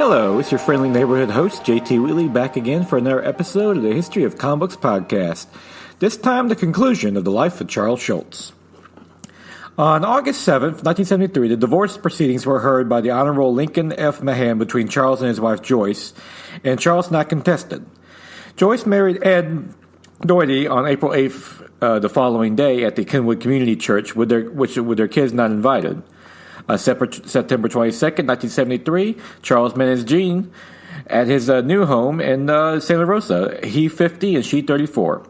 Hello, it's your friendly neighborhood host, JT Wheatley, back again for another episode of the History of Comic Books podcast. This time, the conclusion of the life of Charles Schulz. On August 7th, 1973, the divorce proceedings were heard by the Honorable Lincoln F. Mahan between Charles and his wife Joyce, and Charles not contested. Joyce married Ed Doherty on April 8th, the following day, at the Kenwood Community Church, with their kids not invited. September 22nd, 1973, Charles met his Jean at his new home in Santa Rosa. He 50 and she 34.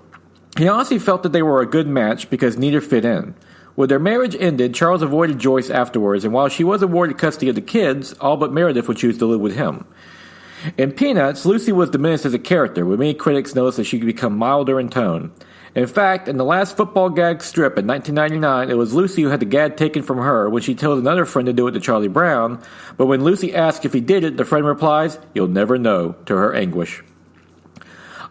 He honestly felt that they were a good match because neither fit in. When their marriage ended, Charles avoided Joyce afterwards, and while she was awarded custody of the kids, all but Meredith would choose to live with him. In Peanuts, Lucy was diminished as a character, with many critics noticed that she could become milder in tone. In fact, in the last football gag strip in 1999, it was Lucy who had the gag taken from her when she told another friend to do it to Charlie Brown, but when Lucy asked if he did it, the friend replies, "You'll never know," to her anguish.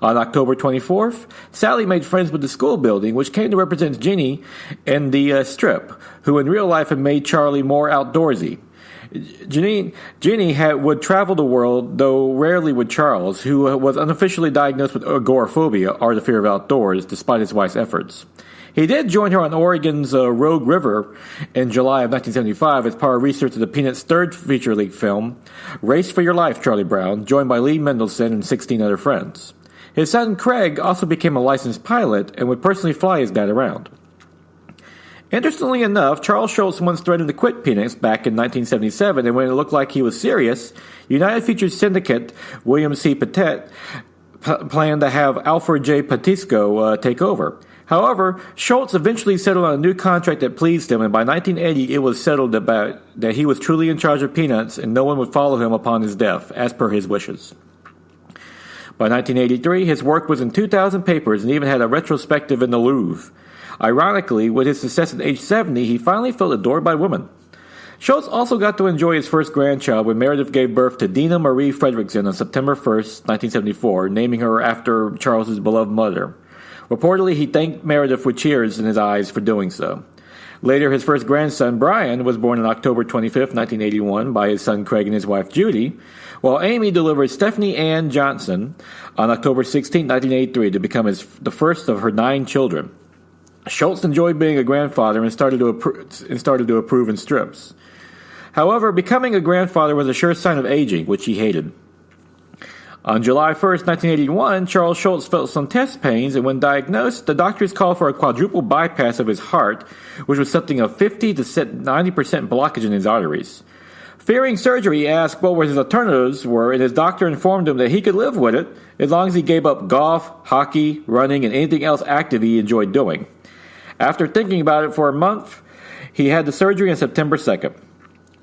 On October 24th, Sally made friends with the school building, which came to represent Ginny in the strip, who in real life had made Charlie more outdoorsy. Ginny would travel the world, though rarely with Charles, who was unofficially diagnosed with agoraphobia, or the fear of outdoors, despite his wife's efforts. He did join her on Oregon's Rogue River in July of 1975 as part of research of the Peanuts' third feature-length film, Race for Your Life, Charlie Brown, joined by Lee Mendelsohn and 16 other friends. His son Craig also became a licensed pilot and would personally fly his dad around. Interestingly enough, Charles Schulz once threatened to quit Peanuts back in 1977, and when it looked like he was serious, United Features syndicate William C. Petit planned to have Alfred J. Patisco take over. However, Schulz eventually settled on a new contract that pleased him, and by 1980 it was settled that he was truly in charge of Peanuts and no one would follow him upon his death, as per his wishes. By 1983, his work was in 2,000 papers and even had a retrospective in the Louvre. Ironically, with his success at age 70, he finally felt adored by women. Schultz also got to enjoy his first grandchild when Meredith gave birth to Dina Marie Fredrickson on September 1st, 1974, naming her after Charles's beloved mother. Reportedly, he thanked Meredith with tears in his eyes for doing so. Later, his first grandson, Brian, was born on October 25th, 1981, by his son Craig and his wife Judy, while Amy delivered Stephanie Ann Johnson on October 16, 1983, to become the first of her 9 children. Schultz enjoyed being a grandfather and started to approve in strips. However, becoming a grandfather was a sure sign of aging, which he hated. On July 1st, 1981, Charles Schulz felt some chest pains, and when diagnosed, the doctors called for a quadruple bypass of his heart, which was something of 50 to 90% blockage in his arteries. Fearing surgery, he asked what his alternatives were, and his doctor informed him that he could live with it as long as he gave up golf, hockey, running, and anything else active he enjoyed doing. After thinking about it for a month, he had the surgery on September 2nd.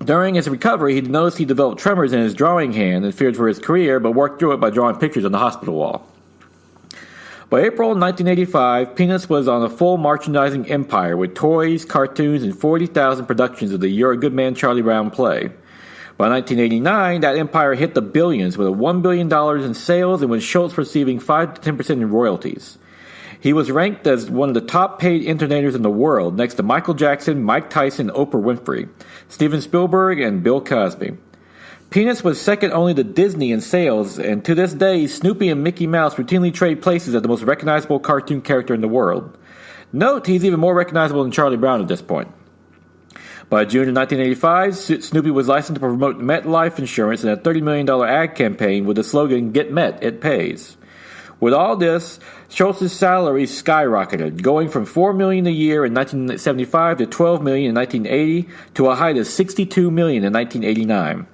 During his recovery, he noticed he developed tremors in his drawing hand and feared for his career, but worked through it by drawing pictures on the hospital wall. By April 1985, Peanuts was on a full merchandising empire with toys, cartoons, and 40,000 productions of the You're a Good Man, Charlie Brown play. By 1989, that empire hit the billions with $1 billion in sales and with Schultz receiving 5 to 10% in royalties. He was ranked as one of the top paid entertainers in the world, next to Michael Jackson, Mike Tyson, Oprah Winfrey, Steven Spielberg, and Bill Cosby. Peanuts was second only to Disney in sales, and to this day, Snoopy and Mickey Mouse routinely trade places as the most recognizable cartoon character in the world. Note, he's even more recognizable than Charlie Brown at this point. By June of 1985, Snoopy was licensed to promote Met Life Insurance in a $30 million ad campaign with the slogan, "Get Met, it pays." With all this, Schultz's salary skyrocketed, going from $4 million a year in 1975 to $12 million in 1980 to a height of $62 million in 1989.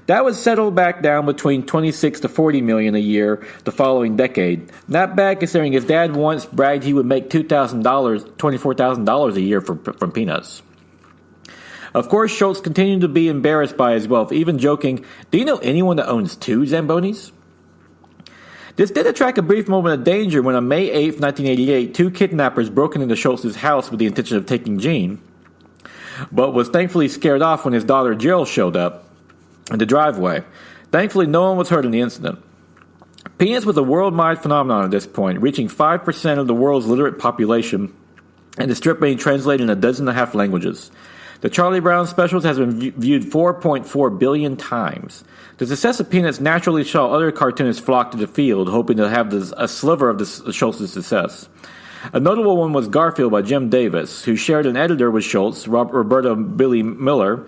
That was settled back down between $26 to $40 million a year the following decade. Not bad considering his dad once bragged he would make $24,000 a year from Peanuts. Of course, Schultz continued to be embarrassed by his wealth, even joking, "Do you know anyone that owns 2 Zambonis?" This did attract a brief moment of danger when on May 8, 1988, 2 kidnappers broke into Schultz's house with the intention of taking Jean, but was thankfully scared off when his daughter Jill showed up in the driveway. Thankfully, no one was hurt in the incident. Peanuts was a worldwide phenomenon at this point, reaching 5% of the world's literate population, and the strip being translated in 12.5 languages. The Charlie Brown specials has been viewed 4.4 billion times. The success of Peanuts naturally saw other cartoonists flock to the field, hoping to have a sliver of Schultz's success. A notable one was Garfield by Jim Davis, who shared an editor with Schultz, Roberta Billy Miller,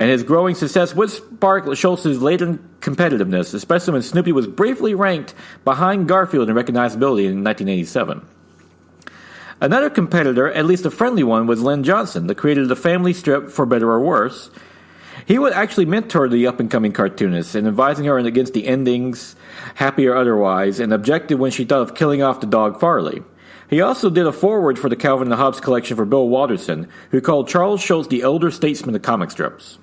and his growing success would spark Schultz's later competitiveness, especially when Snoopy was briefly ranked behind Garfield in recognizability in 1987. Another competitor, at least a friendly one, was Len Johnson, the creator of the family strip For Better or Worse. He would actually mentor the up-and-coming cartoonist in advising her against the endings, happy or otherwise, and objected when she thought of killing off the dog Farley. He also did a foreword for the Calvin and Hobbes collection for Bill Watterson, who called Charles Schulz the elder statesman of comic strips.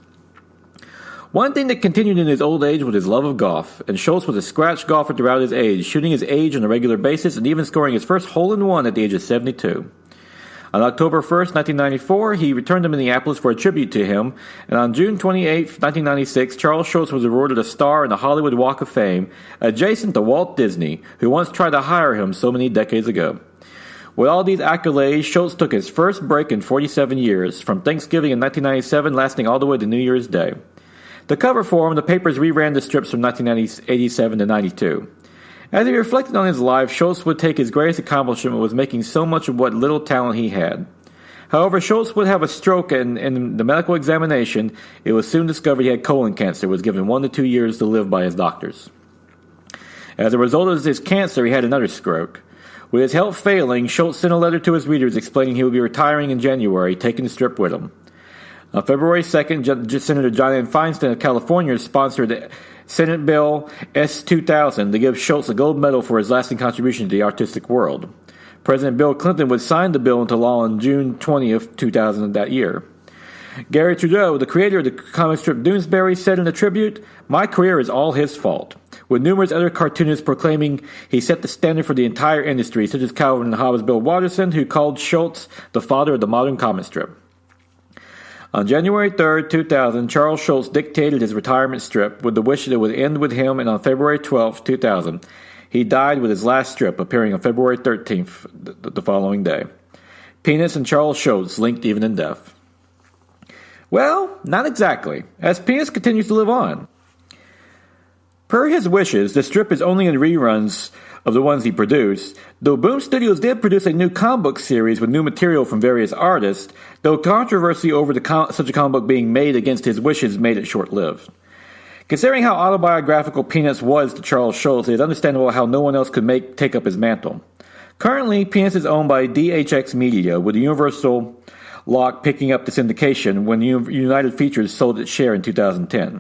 One thing that continued in his old age was his love of golf, and Schulz was a scratch golfer throughout his age, shooting his age on a regular basis and even scoring his first hole-in-one at the age of 72. On October 1st, 1994, he returned to Minneapolis for a tribute to him, and on June 28, 1996, Charles Schulz was awarded a star in the Hollywood Walk of Fame, adjacent to Walt Disney, who once tried to hire him so many decades ago. With all these accolades, Schulz took his first break in 47 years, from Thanksgiving in 1997 lasting all the way to New Year's Day. To cover for him, the papers reran the strips from 1987 to 92. As he reflected on his life, Schulz would take his greatest accomplishment was making so much of what little talent he had. However, Schulz would have a stroke, and in the medical examination, it was soon discovered he had colon cancer, was given 1 to 2 years to live by his doctors. As a result of his cancer, he had another stroke. With his health failing, Schulz sent a letter to his readers explaining he would be retiring in January, taking the strip with him. On February 2nd, Senator John N. Feinstein of California sponsored Senate Bill S-2000 to give Schulz a gold medal for his lasting contribution to the artistic world. President Bill Clinton would sign the bill into law on June 20th, 2000 that year. Gary Trudeau, the creator of the comic strip Doonesbury, said in a tribute, "My career is all his fault," with numerous other cartoonists proclaiming he set the standard for the entire industry, such as Calvin and Hobbes' Bill Watterson, who called Schulz the father of the modern comic strip. On January 3rd, 2000, Charles Schulz dictated his retirement strip with the wish that it would end with him, and on February 12th, 2000, he died with his last strip appearing on February 13th, the following day. Peanuts and Charles Schulz linked even in death. Well, not exactly, as Peanuts continues to live on. Per his wishes, the strip is only in reruns of the ones he produced, though Boom Studios did produce a new comic book series with new material from various artists, though controversy over such a comic book being made against his wishes made it short-lived. Considering how autobiographical Peanuts was to Charles Schulz, it is understandable how no one else could take up his mantle. Currently, Peanuts is owned by DHX Media, with Universal Lock picking up the syndication when United Features sold its share in 2010.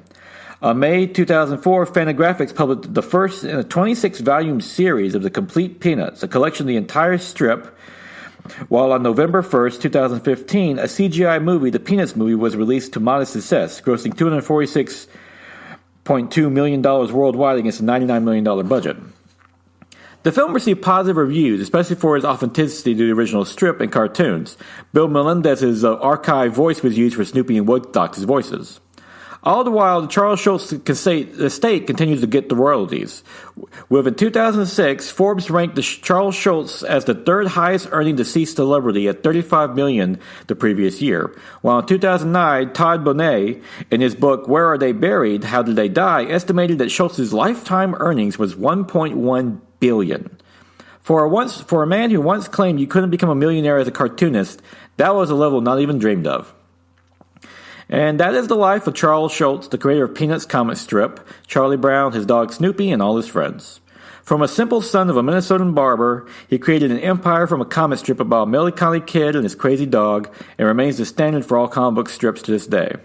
On May 2004, Fantagraphics published the first in a 26-volume series of The Complete Peanuts, a collection of the entire strip, while on November 1st, 2015, a CGI movie, The Peanuts Movie, was released to modest success, grossing $246.2 million worldwide against a $99 million budget. The film received positive reviews, especially for its authenticity to the original strip and cartoons. Bill Melendez's archive voice was used for Snoopy and Woodstock's voices. All the while, the Charles Schulz estate continues to get the royalties. With in 2006, Forbes ranked Charles Schulz as the third highest earning deceased celebrity at $35 million the previous year, while in 2009, Todd Bonet, in his book Where Are They Buried? How Did They Die?, estimated that Schultz's lifetime earnings was $1.1 billion. For a man who once claimed you couldn't become a millionaire as a cartoonist, that was a level not even dreamed of. And that is the life of Charles Schulz, the creator of Peanuts comic strip, Charlie Brown, his dog Snoopy, and all his friends. From a simple son of a Minnesotan barber, he created an empire from a comic strip about a melancholy kid and his crazy dog, and remains the standard for all comic book strips to this day.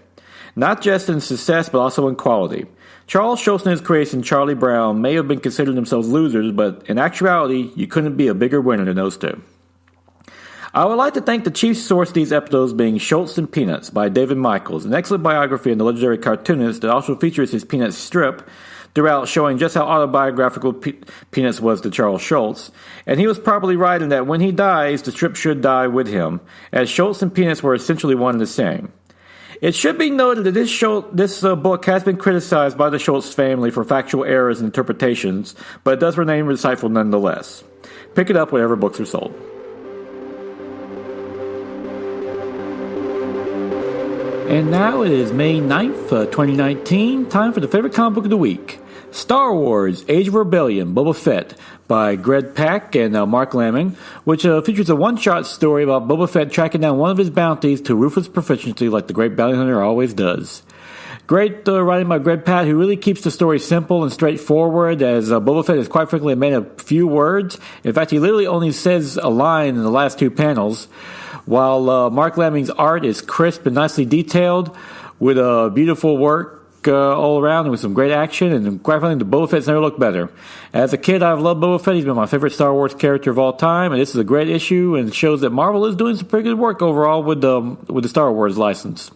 Not just in success, but also in quality. Charles Schulz and his creation, Charlie Brown, may have been considered themselves losers, but in actuality, you couldn't be a bigger winner than those two. I would like to thank the chief source of these episodes being Schultz and Peanuts by David Michaels, an excellent biography on the legendary cartoonist that also features his Peanuts strip throughout, showing just how autobiographical Peanuts was to Charles Schulz. And he was probably right in that when he dies, the strip should die with him, as Schultz and Peanuts were essentially one and the same. It should be noted that this book has been criticized by the Schultz family for factual errors and interpretations, but it does remain insightful nonetheless. Pick it up wherever books are sold. And now it is May 9th, 2019, time for the favorite comic book of the week. Star Wars Age of Rebellion Boba Fett by Greg Pak and Mark Laming, which features a one-shot story about Boba Fett tracking down one of his bounties to ruthless proficiency like the great bounty hunter always does. Great writing by Greg Pak, who really keeps the story simple and straightforward, as Boba Fett is quite frankly a man of few words. In fact, he literally only says a line in the last two panels, while Mark Laming's art is crisp and nicely detailed, with beautiful work all around and with some great action, and quite frankly, the Boba Fett's never looked better. As a kid, I've loved Boba Fett. He's been my favorite Star Wars character of all time, and this is a great issue and shows that Marvel is doing some pretty good work overall with the Star Wars license.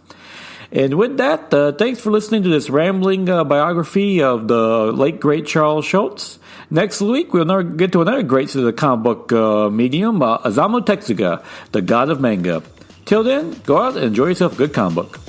And with that, thanks for listening to this rambling biography of the late, great Charles Schulz. Next week, we'll get to another great of the comic book medium, Osamu Tezuka, the god of manga. Till then, go out and enjoy yourself a good comic book.